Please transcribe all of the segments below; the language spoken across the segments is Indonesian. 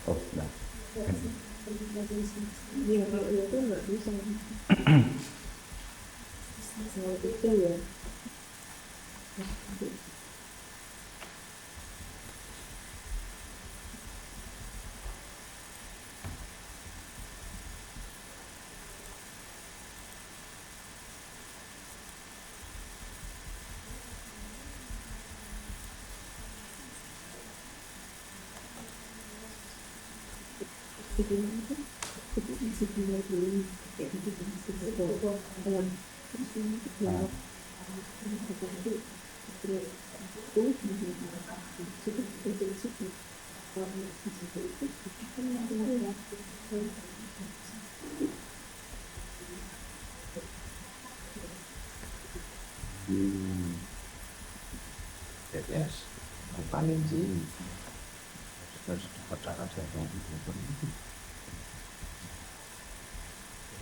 Oh, nah. Iya, kalau itu nggak bisa. Kalau itu ya. Itu itu masih tinggal dulu. Kayak gitu masih itu dalam terus ini juga Ah, itu itu itu situ kalau di situ itu kan yang ya hmm, Yes. Paling sih harus pacaran saya mau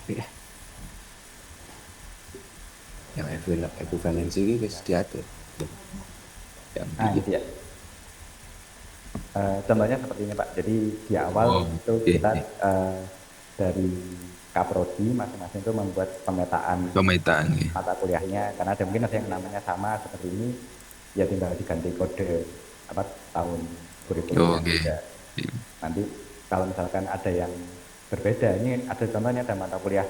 ya yang equivalensi ini wis diatur yang nah di gitu ya. Contohnya seperti ini Pak. Jadi di awal oh itu kita oke dari Kaprodi masing-masing itu membuat pemetaan pemetaan ya. mata kuliahnya karena ada mungkin ada yang namanya sama seperti ini ya tinggal diganti kode apa tahun kurikulumnya Oke. saja. Nanti kalau misalkan ada yang berbeda, ini ada contohnya ada mata kuliah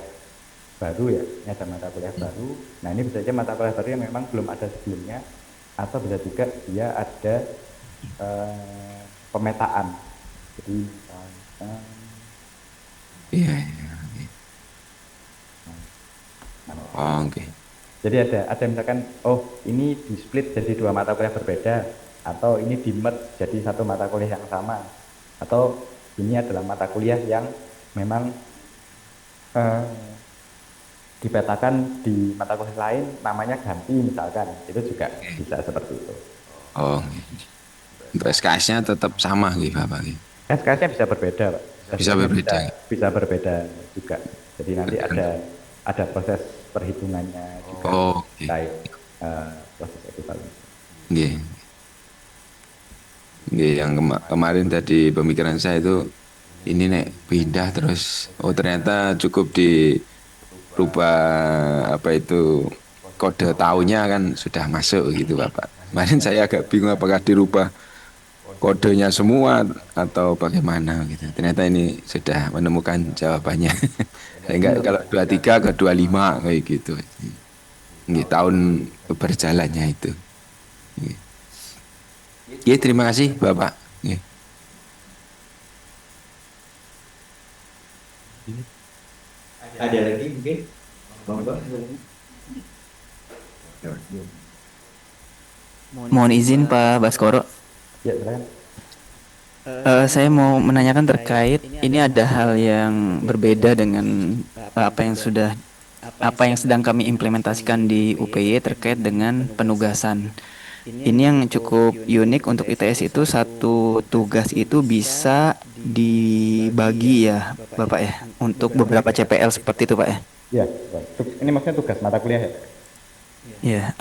baru ya, ini ada mata kuliah baru. Nah ini bisa saja mata kuliah baru yang memang belum ada sebelumnya, atau bisa juga dia ada pemetaan. Jadi Iya, iya. Iya. Oh, oke. jadi ada misalkan oh ini di split jadi dua mata kuliah berbeda, atau ini di merge jadi satu mata kuliah yang sama, atau ini adalah mata kuliah yang memang eh, dipetakan di mata kuliah lain namanya ganti misalkan itu juga bisa seperti itu. Oh, untuk SKS-nya tetap sama gitu Bapak gitu. SKS-nya bisa berbeda Pak. Bisa SKS-nya bisa berbeda. bisa berbeda juga. Jadi nanti Tergantung. ada proses perhitungannya juga Oh, oke. terkait proses ekuivalen. Nggih. Nggih, yang kemarin tadi pemikiran saya itu ini nek pindah terus oh ternyata cukup dirubah apa itu kode tahunnya kan sudah masuk gitu Bapak. Kemarin saya agak bingung apakah dirubah kodenya semua atau bagaimana gitu. Ternyata ini sudah menemukan jawabannya. Saya enggak Untuk kalau 23 ke 25 kayak gitu. Ini tahun berjalannya itu. Nggih. Nggih, terima kasih Bapak. Nggih. Ada lagi mungkin monggo. Mohon izin Pak Baskoro, ya silakan. saya mau menanyakan terkait ini ada hal yang berbeda dengan apa yang sedang kami implementasikan di UPY terkait dengan penugasan. Ini yang cukup unik untuk ITS itu satu tugas itu bisa dibagi ya Bapak ya untuk beberapa CPL seperti itu Pak ya. Ya, ini maksudnya tugas mata kuliah ya. Ya,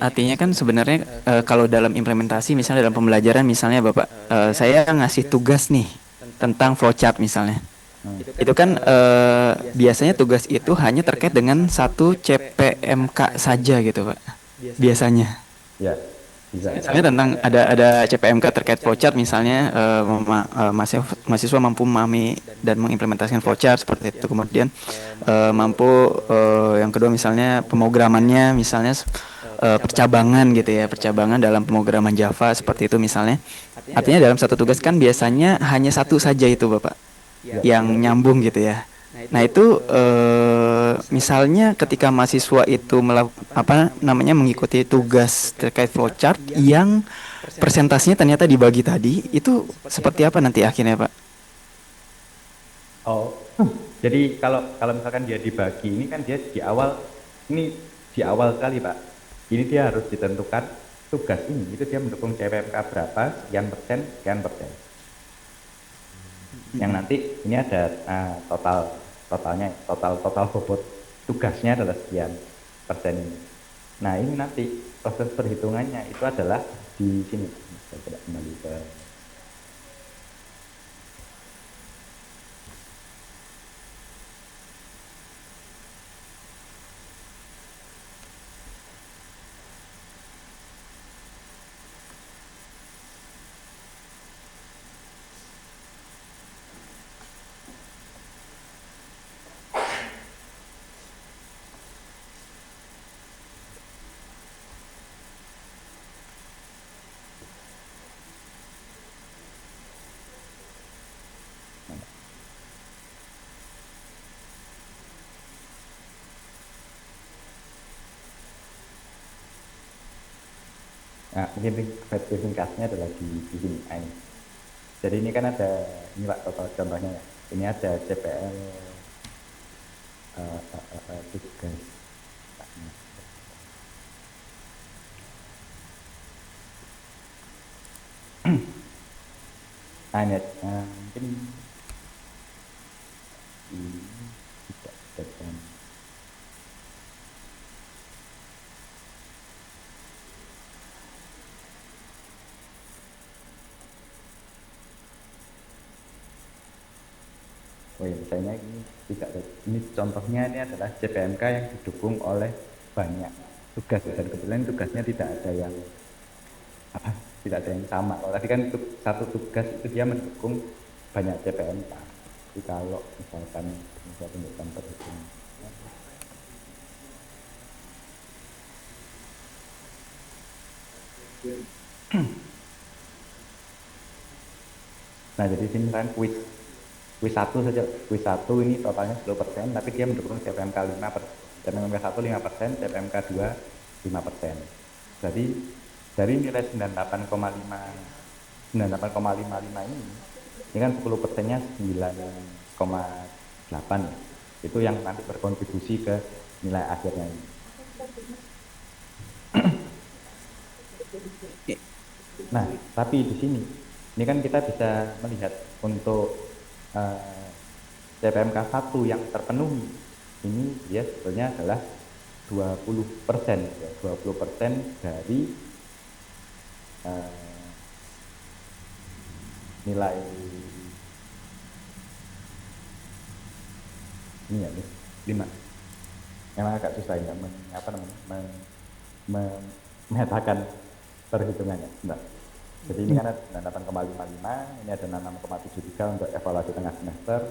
artinya kan sebenarnya kalau dalam implementasi misalnya dalam pembelajaran misalnya Bapak, saya ngasih tugas nih tentang flowchart misalnya. Hmm. Itu kan biasanya tugas itu hanya terkait dengan satu CPMK saja gitu Pak. Biasanya. Ya, bisa. Misalnya tentang ada CPMK terkait flowchart misalnya mahasiswa mampu memahami dan mengimplementasikan flowchart seperti itu. Kemudian mampu yang kedua misalnya pemrogramannya misalnya percabangan gitu ya, percabangan dalam pemrograman Java seperti itu misalnya. Artinya dalam satu tugas kan biasanya hanya satu saja itu Bapak yang nyambung gitu ya. Nah itu misalnya ketika mahasiswa itu mengikuti tugas terkait flowchart yang presentasinya ternyata dibagi tadi, itu seperti apa nanti akhirnya Pak? Oh, jadi kalau kalau misalkan dia dibagi ini kan dia ini di awal sekali Pak. Ini dia harus ditentukan tugas ini itu dia mendukung CPMK berapa, sekian persen. Yang nanti ini ada total bobot tugasnya adalah sekian persen ini. Nah ini nanti proses perhitungannya itu adalah di sini. Saya coba kembali ke nah, mungkin versi ringkasnya adalah di sini. Nah, ini. Jadi ini kan ada ini Pak contohnya ya. Ini ada CPL tugas. Nah, ini mungkin ini tidak tekan. Oh ya, misalnya ini tidak, ini contohnya ini adalah CPMK yang didukung oleh banyak tugas dan kebetulan tugasnya tidak ada yang apa, tidak ada yang sama. Kalau tadi kan satu tugas itu dia mendukung banyak CPMK. Jadi kalau misalkan saya tunjukkan perhitungan. Nah, jadi sini kan kuis 1 saja, kuis 1 ini totalnya 10%, tapi dia mendukung CPMK 5%, CPMK 1 5%, CPMK 2 5%. Jadi dari nilai 98,55 ini kan 10%-nya 9,8 ya. Itu yang nanti berkontribusi ke nilai akhirnya ini. Nah, tapi di sini ini kan kita bisa melihat untuk CPMK 1 yang terpenuhi ini dia sebetulnya adalah 20%, ya, 20% dari nilai ini ya 5. Memang agak susah ya memetakan perhitungannya. Bentar. Jadi ini kan ada 98,55, ini ada 66,73 untuk evaluasi tengah semester,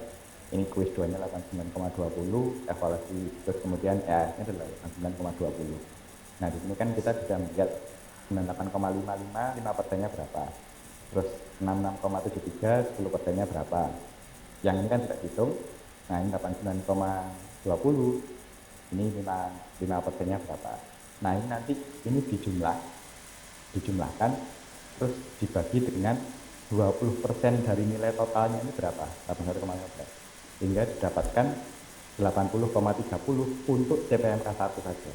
ini kuis 2-nya 89,20, evaluasi terus kemudian EAS-nya adalah 89,20. Nah, di sini kan kita bisa melihat 98,55, 5%-nya berapa, terus 66,73, 10%-nya berapa. Yang ini kan tidak dihitung. Nah, ini 89,20, ini 5%-nya berapa. Nah, ini nanti ini dijumlahkan terus dibagi dengan 20% dari nilai totalnya ini berapa? 81,15. Hingga didapatkan 80,30 untuk CPMK 1 saja.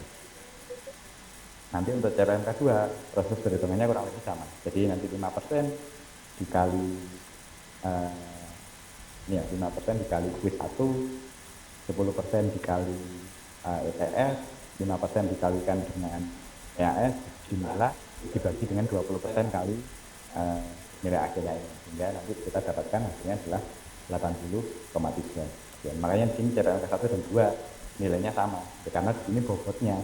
Nanti untuk CPMK 2 proses perhitungannya kurang lebih sama. Jadi nanti 5% dikali 5% dikali kuis 1, 10% dikali ETS, 5% dikalikan dengan EAS, jumlah dibagi dengan 20% kali nilai akhirnya ini, sehingga nanti kita dapatkan hasilnya adalah 80,3. Ya, makanya di sini CPMK 1 dan 2 nilainya sama, ya, karena di sini bobotnya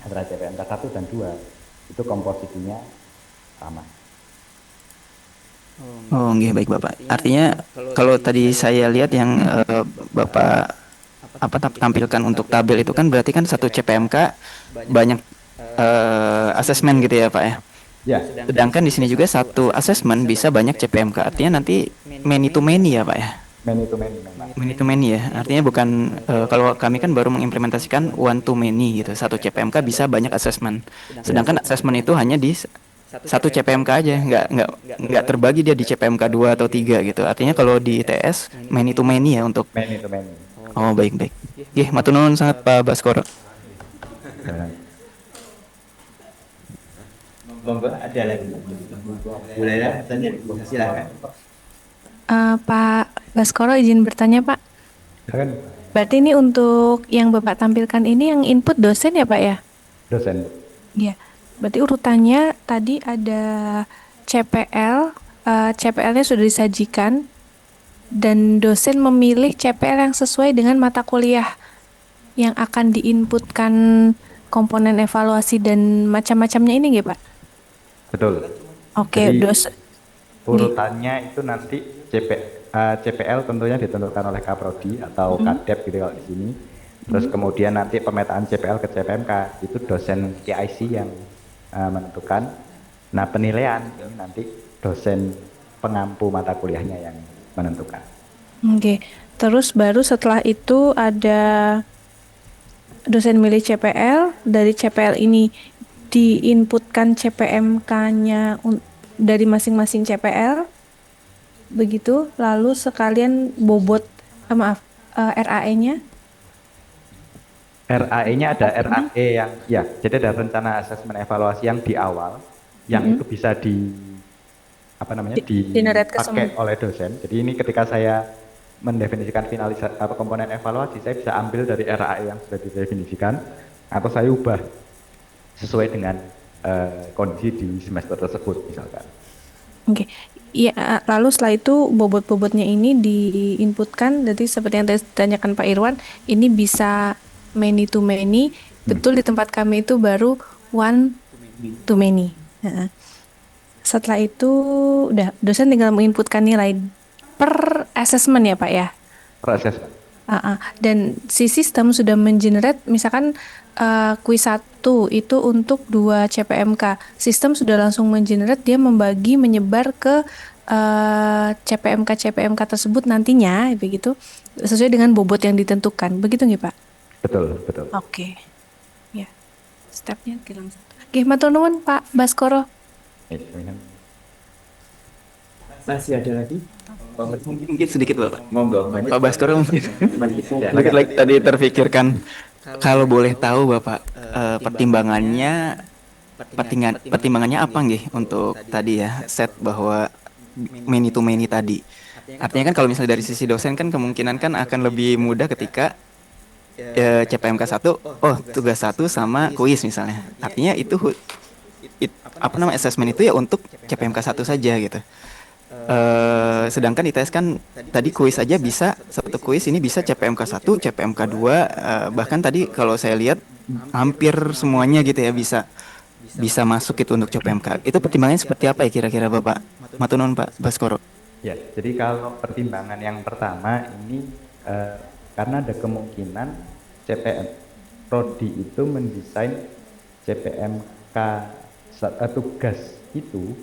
antara CPMK 1 dan 2 itu komposisinya sama. Oh, nggih, baik Bapak. Artinya kalau tadi saya lihat yang Bapak tampilkan untuk tabel itu kan berarti kan satu CPMK banyak asesmen gitu ya Pak ya. Ya. Sedangkan di sini juga satu asesmen bisa banyak CPMK. Artinya nanti many to many ya Pak ya. Many to many memang. Many to many ya. Artinya bukan kalau kami kan baru mengimplementasikan one to many gitu. Satu CPMK bisa banyak asesmen. Sedangkan asesmen itu hanya di satu CPMK aja, nggak terbagi dia di CPMK 2 atau 3 gitu. Artinya kalau di ITS many to many ya untuk. Many to many. Oh, baik. Nggih, matur nuwun sangat Pak Baskoro. Monggo, ada lagi. Boleh ya, silakan. Pak Baskoro izin bertanya Pak. Silakan. Berarti ini untuk yang Bapak tampilkan ini yang input dosen ya Pak ya? Dosen. Iya. Berarti urutannya tadi ada CPL, CPL-nya sudah disajikan, dan dosen memilih CPL yang sesuai dengan mata kuliah yang akan diinputkan komponen evaluasi dan macam-macamnya ini nggih, Pak? Betul. Oke, Jadi dosen. Nggih. urutannya itu nanti CPL tentunya ditentukan oleh Kaprodi atau Mm. Kadep gitu kalau di sini. Terus kemudian nanti pemetaan CPL ke CPMK itu dosen KIC yang menentukan. Nah, penilaian ini nanti dosen pengampu mata kuliahnya yang menentukan. Oke. Terus baru setelah itu ada dosen milih CPL, dari CPL ini diinputkan CPMK-nya dari masing-masing CPL, begitu, lalu sekalian bobot, maaf, RAE-nya. RAE-nya ada RAE yang ya, jadi ada rencana asesmen evaluasi yang di awal yang itu bisa apa namanya Dineret ke dipakai semua. oleh dosen. Jadi ini ketika saya mendefinisikan finalisasi apa komponen evaluasi, saya bisa ambil dari RAE yang sudah didefinisikan atau saya ubah sesuai dengan kondisi di semester tersebut misalkan. Oke. Ya, lalu setelah itu bobot-bobotnya ini diinputkan, jadi seperti yang tadi ditanyakan Pak Irwan, ini bisa many to many, betul di tempat kami itu baru one to many. Heeh. Setelah itu udah dosen tinggal menginputkan nilai per assessment ya Pak ya. Proses. Dan si sistem sudah mengenerate misalkan kuis 1 itu untuk 2 CPMK. Sistem sudah langsung mengenerate, dia membagi menyebar ke CPMK tersebut nantinya begitu sesuai dengan bobot yang ditentukan. Begitu nggih Pak? Betul, betul. Oke. Ya. Stepnya langsung. Oke, matur nuwun Pak Baskoro. Masih ada lagi? Mungkin sedikit Bapak. Monggo. Pak Baskoro mungkin Ya. sedikit lagi tadi terpikirkan, kalau boleh tahu Bapak, pertimbangannya apa nggih untuk tadi ya set bahwa many to many tadi. Artinya kan kalau misalnya dari sisi dosen kan kemungkinan kan akan lebih mudah ketika CPMK 1, tugas 1 sama kuis misalnya. Artinya itu assessment itu ya untuk CPMK 1 saja gitu. Sedangkan ITS kan tadi kuis aja bisa, satu kuis ini bisa CPMK 1, CPMK 2, bahkan tadi kalau saya lihat hampir semuanya gitu ya bisa masuk itu untuk CPMK. Itu pertimbangannya seperti apa ya kira-kira Bapak? Matur nuwun Pak Baskoro. Ya, jadi kalau pertimbangan yang pertama ini karena ada kemungkinan CPM Prodi itu mendesain CPMK tugas itu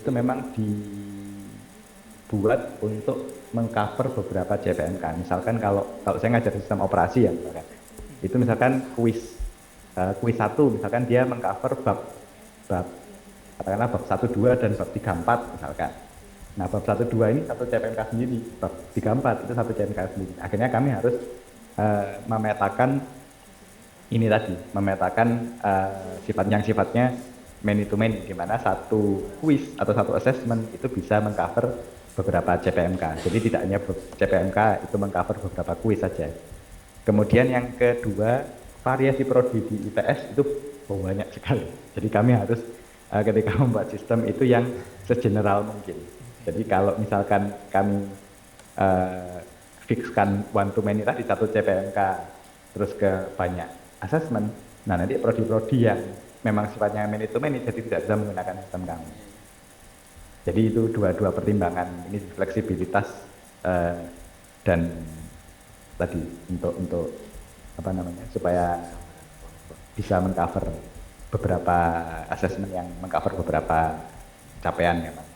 memang dibuat untuk mengcover beberapa CPMK. Misalkan kalau saya ngajar sistem operasi ya, misalkan itu misalkan kuis 1 misalkan dia mengcover bab katakanlah bab 1, 2 dan bab 3, 4 misalkan. Nah, bab 1, 2 ini satu CPMK sendiri, bab 3, 4 itu satu CPMK sendiri. Akhirnya kami harus memetakan sifatnya many to many, di mana satu kuis atau satu assessment itu bisa mengcover beberapa CPMK. Jadi tidak hanya CPMK itu mengcover beberapa kuis saja. Kemudian yang kedua, variasi prodi di ITS itu banyak sekali. Jadi kami harus ketika membuat sistem itu yang segeneral mungkin. Jadi kalau misalkan kami fixkan one to many tadi satu CPMK terus ke banyak assessment, nah nanti prodi-prodi yang memang sifatnya many to many jadi tidak bisa menggunakan sistem kami. Jadi itu dua pertimbangan, ini fleksibilitas dan tadi untuk apa namanya supaya bisa mengcover beberapa assessment yang mengcover beberapa capaian ya Pak.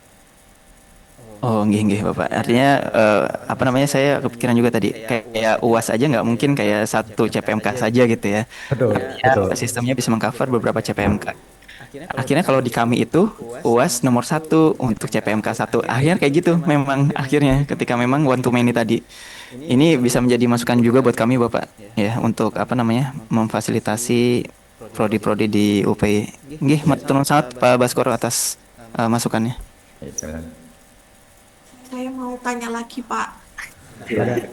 Oh, nggih Bapak. Artinya saya kepikiran juga tadi kayak UAS aja nggak mungkin kayak satu CPMK saja gitu ya. Betul, Artinya betul. sistemnya bisa mengcover beberapa CPMK. Akhirnya kalau di kami itu UAS nomor 1 untuk CPMK 1. Akhirnya kayak gitu memang akhirnya ketika memang one to many tadi. Ini bisa menjadi masukan juga buat kami Bapak ya untuk memfasilitasi prodi-prodi di UPI. Nggih, matur nuwun sangat Pak Baskoro atas masukannya. Saya mau tanya lagi, Pak. Silakan.